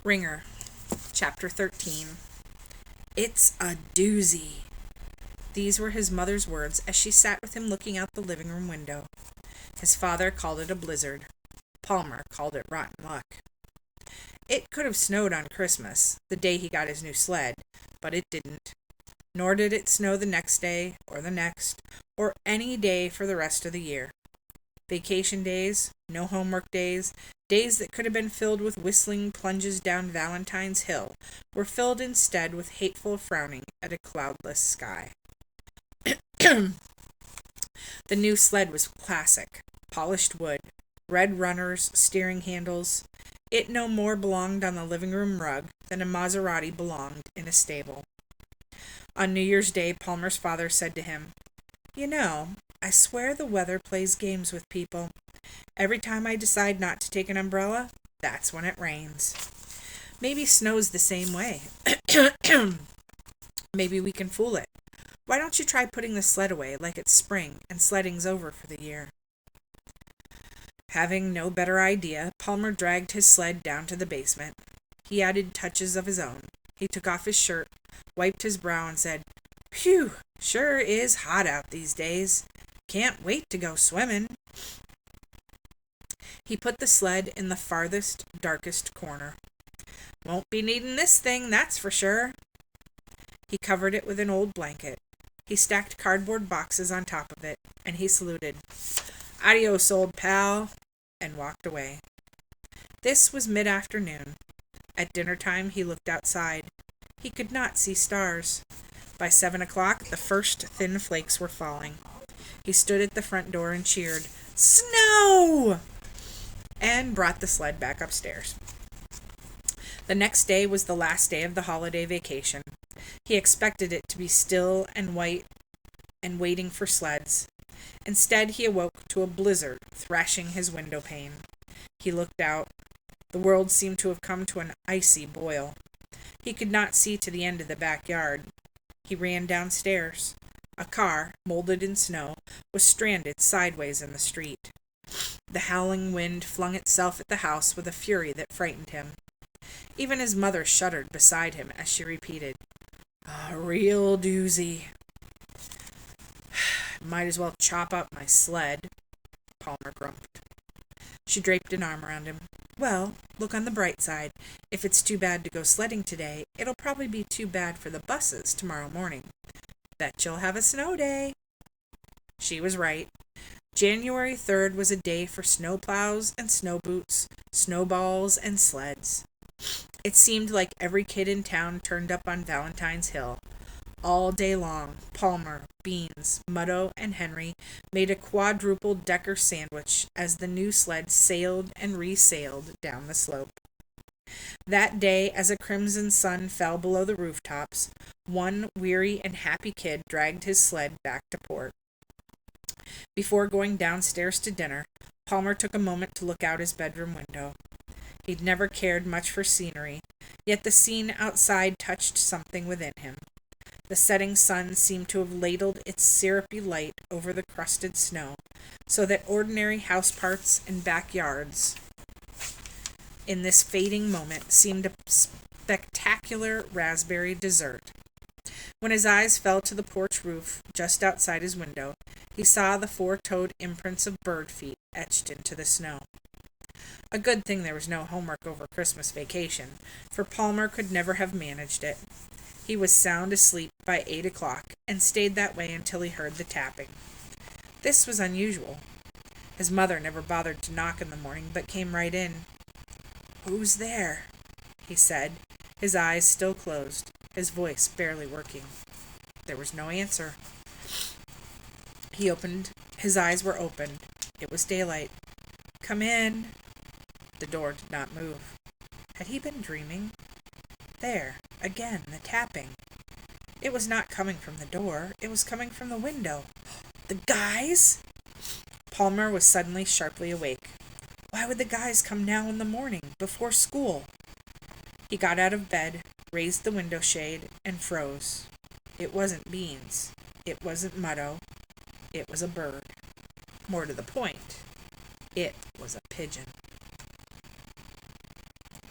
Wringer Chapter 13. It's a doozy. These were his mother's words as she sat with him looking out the living room window. His father called it a blizzard. Palmer called it rotten luck. It could have snowed on Christmas, the day he got his new sled, but it didn't. Nor did it snow the next day, or the next, or any day for the rest of the year. Vacation days, no homework days, days that could have been filled with whistling plunges down Valentine's Hill, were filled instead with hateful frowning at a cloudless sky. The new sled was classic, polished wood, red runners, steering handles. It no more belonged on the living room rug than a Maserati belonged in a stable. On New Year's Day, Palmer's father said to him, "You know, I swear the weather plays games with people. Every time I decide not to take an umbrella, that's when it rains. Maybe snow's the same way. Maybe we can fool it. Why don't you try putting the sled away like it's spring and sledding's over for the year?" Having no better idea, Palmer dragged his sled down to the basement. He added touches of his own. He took off his shirt, wiped his brow, and said, "Phew, sure is hot out these days. Can't wait to go swimming." He put the sled in the farthest, darkest corner. "Won't be needing this thing, that's for sure." He covered it with an old blanket. He stacked cardboard boxes on top of it, and he saluted, "Adios, old pal," and walked away. This was mid-afternoon. At dinner time he looked outside. He could not see stars. By 7 o'clock the first thin flakes were falling. He stood at the front door and cheered, "Snow!" and brought the sled back upstairs. The next day was the last day of the holiday vacation. He expected it to be still and white and waiting for sleds. Instead, he awoke to a blizzard thrashing his window pane. He looked out. The world seemed to have come to an icy boil. He could not see to the end of the backyard. He ran downstairs. A car, molded in snow, was stranded sideways in the street. The howling wind flung itself at the house with a fury that frightened him. Even his mother shuddered beside him as she repeated, "A real doozy." "Might as well chop up my sled," Palmer grumped. She draped an arm around him. "Well, look on the bright side. If it's too bad to go sledding today, it'll probably be too bad for the buses tomorrow morning. Bet you'll have a snow day." She was right. January 3rd was a day for snowplows and snow boots, snowballs and sleds. It seemed like every kid in town turned up on Valentine's Hill. All day long, Palmer, Beans, Muddo, and Henry made a quadruple-decker sandwich as the new sled sailed and resailed down the slope. That day, as a crimson sun fell below the rooftops, one weary and happy kid dragged his sled back to port. Before going downstairs to dinner, Palmer took a moment to look out his bedroom window. He'd never cared much for scenery, yet the scene outside touched something within him. The setting sun seemed to have ladled its syrupy light over the crusted snow, so that ordinary house parts and backyards in this fading moment seemed a spectacular raspberry dessert. When his eyes fell to the porch roof just outside his window, he saw the four-toed imprints of bird feet etched into the snow. A good thing there was no homework over Christmas vacation, for Palmer could never have managed it. He was sound asleep by 8 o'clock and stayed that way until he heard the tapping. This was unusual. His mother never bothered to knock in the morning, but came right in. "Who's there?" he said, his eyes still closed, his voice barely working. There was no answer. He opened. His eyes were opened. It was daylight. "Come in." The door did not move. Had he been dreaming? There, again, the tapping. It was not coming from the door. It was coming from the window. The guys? Palmer was suddenly sharply awake. Why would the guys come now in the morning, before school? He got out of bed, raised the window shade, and froze. It wasn't Beans. It wasn't Muddo. It was a bird. More to the point, it was a pigeon.